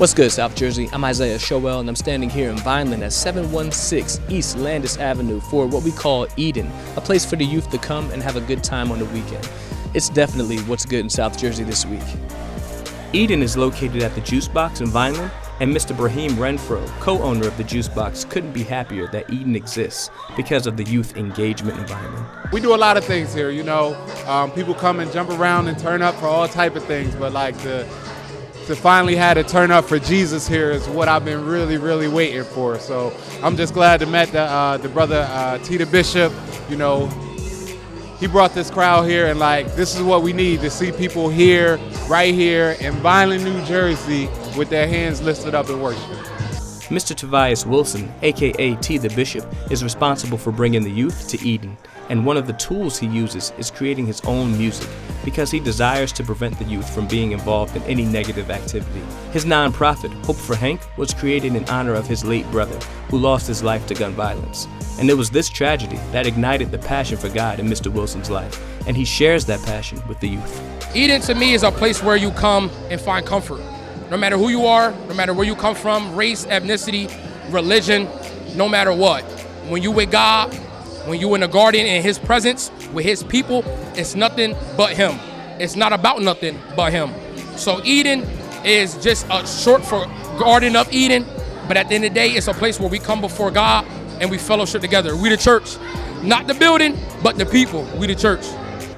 What's good, South Jersey? I'm Isaiah Showell, and I'm standing here in Vineland at 716 East Landis Avenue for what we call Eden, a place for the youth to come and have a good time on the weekend. It's definitely what's good in South Jersey this week. Eden is located at the Juice Box in Vineland, and Mr. Brahim Renfro, co-owner of the Juice Box, couldn't be happier that Eden exists because of the youth engagement environment. We do a lot of things here, people come and jump around and turn up for all type of things, but to finally have to turn up for Jesus here is what I've been really waiting for. So I'm just glad to meet the brother T. the Bishop. He brought this crowd here, and this is what we need, to see people here, right here in Vineland, New Jersey, with their hands lifted up in worship. Mr. Tobias Wilson, aka T. the Bishop, is responsible for bringing the youth to Eden, and one of the tools he uses is creating his own music because he desires to prevent the youth from being involved in any negative activity. His nonprofit, Hope for Hank, was created in honor of his late brother, who lost his life to gun violence. And it was this tragedy that ignited the passion for God in Mr. Wilson's life, and he shares that passion with the youth. Eden to me is a place where you come and find comfort. No matter who you are, no matter where you come from, race, ethnicity, religion, no matter what. When you with God, when you in the garden in his presence with his people, it's nothing but him. It's not about nothing but him. So Eden is just a short for Garden of Eden, but at the end of the day, it's a place where we come before God and we fellowship together. We the church, not the building, but the people. We the church.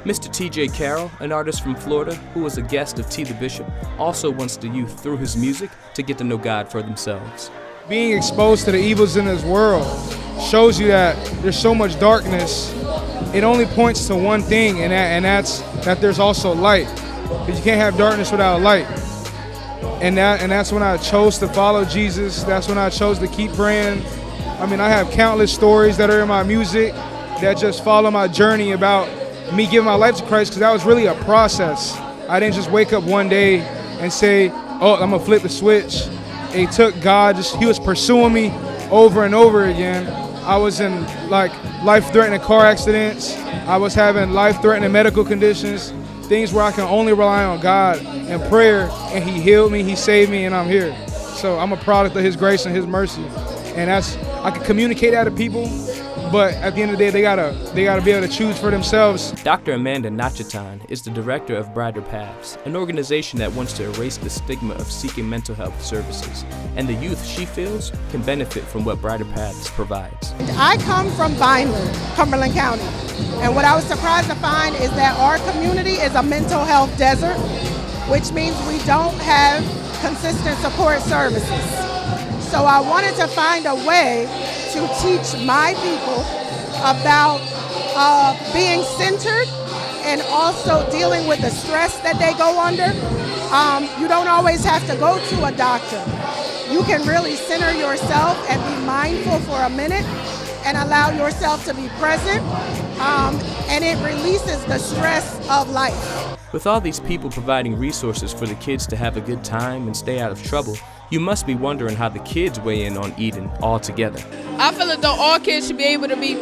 Mr. T.J. Carroll, an artist from Florida who was a guest of T. the Bishop, also wants the youth through his music to get to know God for themselves. Being exposed to the evils in this world shows you that there's so much darkness. It only points to one thing, and that's that there's also light. Because you can't have darkness without light. And that's when I chose to follow Jesus. That's when I chose to keep praying. I have countless stories that are in my music that just follow my journey about me giving my life to Christ, because that was really a process. I didn't just wake up one day and say, oh, I'm gonna flip the switch. It took God, he was pursuing me over and over again. I was in life-threatening car accidents. I was having life-threatening medical conditions, things where I can only rely on God and prayer, and he healed me, he saved me, and I'm here. So I'm a product of his grace and his mercy. And I can communicate that to people, but at the end of the day, they gotta be able to choose for themselves. Dr. Amanda Nachatan is the director of Brighter Paths, an organization that wants to erase the stigma of seeking mental health services, and the youth she feels can benefit from what Brighter Paths provides. I come from Vineland, Cumberland County, and what I was surprised to find is that our community is a mental health desert, which means we don't have consistent support services. So I wanted to find a way to teach my people about being centered and also dealing with the stress that they go under. You don't always have to go to a doctor. You can really center yourself and be mindful for a minute and allow yourself to be present, and it releases the stress of life. With all these people providing resources for the kids to have a good time and stay out of trouble, you must be wondering how the kids weigh in on Eden all together. I feel as though all kids should be able to be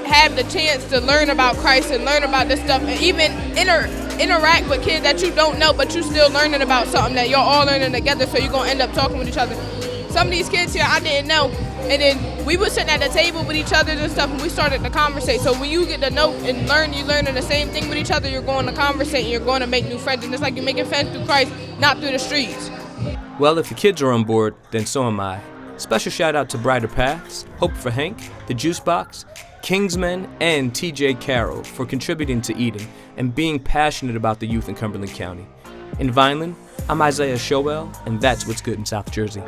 have the chance to learn about Christ and learn about this stuff, and even interact with kids that you don't know, but you still learning about something that you're all learning together, so you're going to end up talking with each other. Some of these kids here I didn't know, and then we were sitting at the table with each other and stuff, and we started to conversate. So when you get to know and learn, you're learning the same thing with each other, you're going to conversate, and you're going to make new friends, and it's like you're making friends through Christ, not through the streets. Well, if the kids are on board, then so am I. Special shout out to Brighter Paths, Hope for Hank, The Juice Box, Kingsmen, and T.J. Carroll for contributing to Eden and being passionate about the youth in Cumberland County. In Vineland, I'm Isaiah Showell, and that's what's good in South Jersey.